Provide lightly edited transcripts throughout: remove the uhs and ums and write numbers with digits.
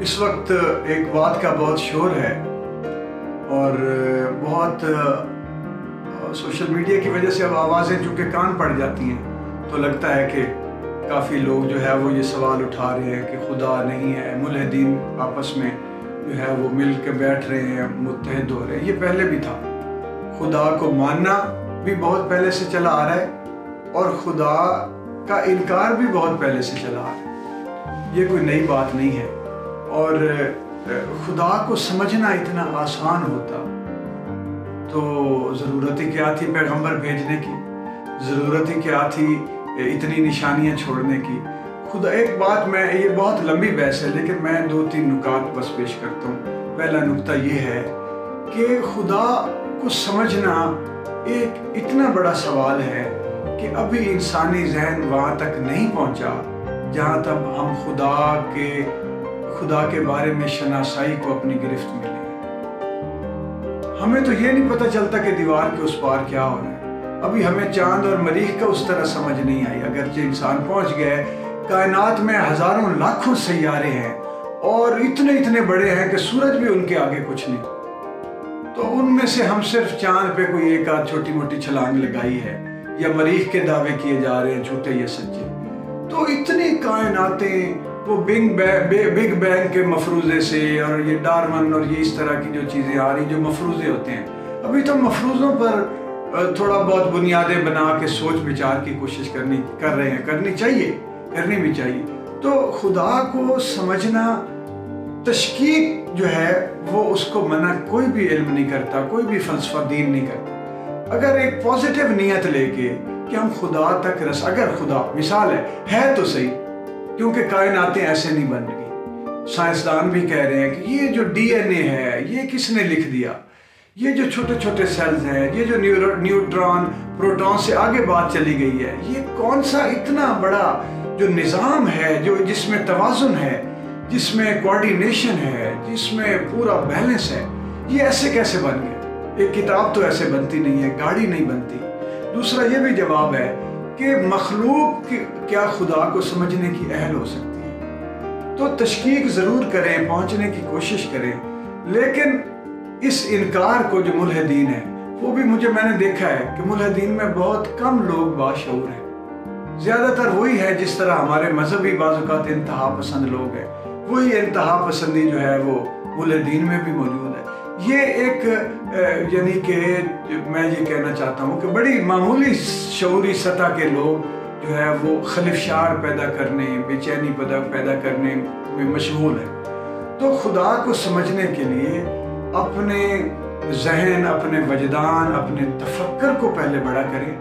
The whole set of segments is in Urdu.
اس وقت ایک بات کا بہت شور ہے اور بہت سوشل میڈیا کی وجہ سے اب آوازیں چونکہ کان پڑ جاتی ہیں تو لگتا ہے کہ کافی لوگ جو ہے وہ یہ سوال اٹھا رہے ہیں کہ خدا نہیں ہے، ملحدین آپس میں جو ہے وہ مل کے بیٹھ رہے ہیں، متحد ہو رہے ہیں۔ یہ پہلے بھی تھا، خدا کو ماننا بھی بہت پہلے سے چلا آ رہا ہے اور خدا کا انکار بھی بہت پہلے سے چلا آ رہا ہے، یہ کوئی نئی بات نہیں ہے۔ اور خدا کو سمجھنا اتنا آسان ہوتا تو ضرورت ہی کیا تھی پیغمبر بھیجنے کی، ضرورت ہی کیا تھی اتنی نشانیاں چھوڑنے کی۔ خدا ایک بات میں، یہ بہت لمبی بحث ہے لیکن میں 2-3 نکات بس پیش کرتا ہوں۔ پہلا نکتہ یہ ہے کہ خدا کو سمجھنا ایک اتنا بڑا سوال ہے کہ ابھی انسانی ذہن وہاں تک نہیں پہنچا جہاں تک ہم خدا کے بارے میں شناسائی کو اپنی گرفت میں لیں۔ ہمیں تو یہ نہیں پتہ چلتا کہ دیوار کے اس پار کیا ہو رہا ہے۔ ابھی ہمیں چاند اور مریخ کا اس طرح سمجھ نہیں آئی، اگرچہ انسان پہنچ گئے۔ کائنات میں ہزاروں لاکھوں سیارے ہیں اور اتنے بڑے ہیں کہ سورج بھی ان کے آگے کچھ نہیں، تو ان میں سے ہم صرف چاند پہ کوئی ایک آدھ چھوٹی موٹی چھلانگ لگائی ہے یا مریخ کے دعوے کیے جا رہے ہیں جھوٹے یا سچے۔ تو اتنی کائناتیں، وہ بگ بینگ کے مفروضے سے اور یہ ڈارون اور یہ اس طرح کی جو چیزیں آ رہی جو مفروضے ہوتے ہیں، ابھی تو مفروضوں پر تھوڑا بہت بنیادیں بنا کے سوچ بچار کی کوشش کر رہے ہیں، کرنی بھی چاہیے۔ تو خدا کو سمجھنا، تشکیک جو ہے وہ اس کو منع کوئی بھی علم نہیں کرتا، کوئی بھی فلسفہ دین نہیں کرتا۔ اگر ایک پازیٹیو نیت لے کے کہ ہم خدا تک اگر خدا مثال ہے تو صحیح، کیونکہ کائناتیں ایسے نہیں بن گئی۔ سائنسدان بھی کہہ رہے ہیں کہ یہ جو ڈی این اے ہے یہ کس نے لکھ دیا، یہ جو چھوٹے سیلز ہیں، یہ جو نیوٹران پروٹون سے آگے بات چلی گئی ہے، یہ کون سا اتنا بڑا جو نظام ہے جس میں توازن ہے، جس میں کوارڈینیشن ہے، جس میں پورا بیلنس ہے، یہ ایسے کیسے بن گئے؟ ایک کتاب تو ایسے بنتی نہیں ہے، گاڑی نہیں بنتی۔ دوسرا یہ بھی جواب ہے کہ مخلوق کیا خدا کو سمجھنے کی اہل ہو سکتی ہے؟ تو تشکیک ضرور کریں، پہنچنے کی کوشش کریں، لیکن اس انکار کو جو ملحدین ہیں، وہ بھی میں نے دیکھا ہے کہ ملحدین میں بہت کم لوگ باشعور ہیں۔ زیادہ تر وہی ہے جس طرح ہمارے مذہبی بعض اوقات انتہا پسند لوگ ہیں، وہی انتہا پسندی جو ہے وہ ملحدین میں بھی موجود ہے۔ یہ ایک یعنی کہ میں یہ کہنا چاہتا ہوں کہ بڑی معمولی شعوری سطح کے لوگ جو ہے وہ خلفشار پیدا کرنے، بے چینی پیدا کرنے میں مشغول ہیں۔ تو خدا کو سمجھنے کے لیے اپنے ذہن، اپنے وجدان، اپنے تفکر کو پہلے بڑا کریں،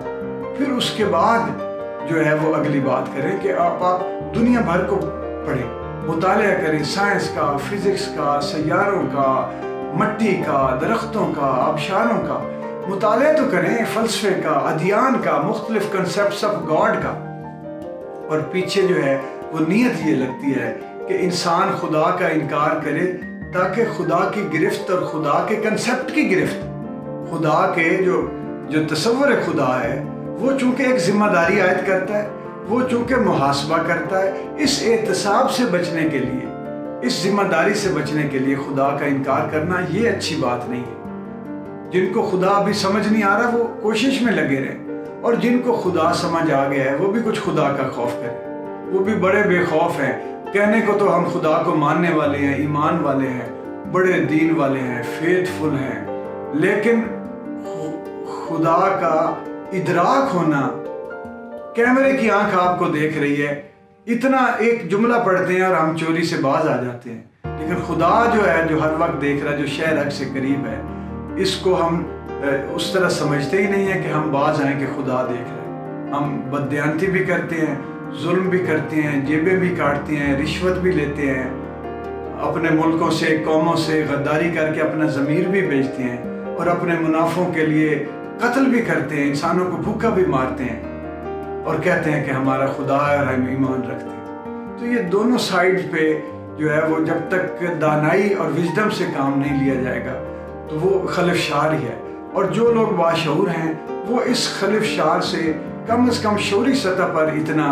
پھر اس کے بعد جو ہے وہ اگلی بات کریں کہ آپ دنیا بھر کو پڑھیں، مطالعہ کریں، سائنس کا، فزکس کا، سیاروں کا، مٹی کا، درختوں کا، آبشاروں کا مطالعہ تو کریں، فلسفے کا، ادیان کا، مختلف کنسیپٹس آف گاڈ کا۔ اور پیچھے جو ہے وہ نیت یہ لگتی ہے کہ انسان خدا کا انکار کرے تاکہ خدا کی گرفت اور خدا کے کنسیپٹ کی گرفت، خدا کے جو تصور خدا ہے وہ چونکہ ایک ذمہ داری عائد کرتا ہے، وہ چونکہ محاسبہ کرتا ہے، اس احتساب سے بچنے کے لیے، اس ذمہ داری سے بچنے کے لیے خدا کا انکار کرنا یہ اچھی بات نہیں ہے۔ جن کو خدا ابھی سمجھ نہیں آ رہا وہ کوشش میں لگے رہیں، اور جن کو خدا سمجھ آ گیا ہے وہ بھی کچھ خدا کا خوف کریں، وہ بھی بڑے بے خوف ہیں۔ کہنے کو تو ہم خدا کو ماننے والے ہیں، ایمان والے ہیں، بڑے دین والے ہیں، فیتھ فل ہیں، لیکن خدا کا ادراک ہونا، کیمرے کی آنکھ آپ کو دیکھ رہی ہے، اتنا ایک جملہ پڑھتے ہیں اور ہم چوری سے باز آ جاتے ہیں، لیکن خدا جو ہے جو ہر وقت دیکھ رہا ہے، جو شہر حق سے قریب ہے، اس کو ہم اس طرح سمجھتے ہی نہیں ہیں کہ ہم باز آئیں کہ خدا دیکھ رہے ہیں۔ ہم بددیانتی بھی کرتے ہیں، ظلم بھی کرتے ہیں، جیبیں بھی کاٹتے ہیں، رشوت بھی لیتے ہیں، اپنے ملکوں سے، قوموں سے غداری کر کے اپنا ضمیر بھی بیچتے ہیں، اور اپنے منافعوں کے لیے قتل بھی کرتے ہیں، انسانوں کو بھوکا بھی مارتے ہیں، اور کہتے ہیں کہ ہمارا خدا ہے اور ہم ایمان رکھتے ہیں۔ تو یہ دونوں سائیڈ پہ جو ہے وہ جب تک دانائی اور وزڈم سے کام نہیں لیا جائے گا تو وہ خلفشار ہی ہے، اور جو لوگ باشعور ہیں وہ اس خلفشار سے کم از کم شعوری سطح پر اتنا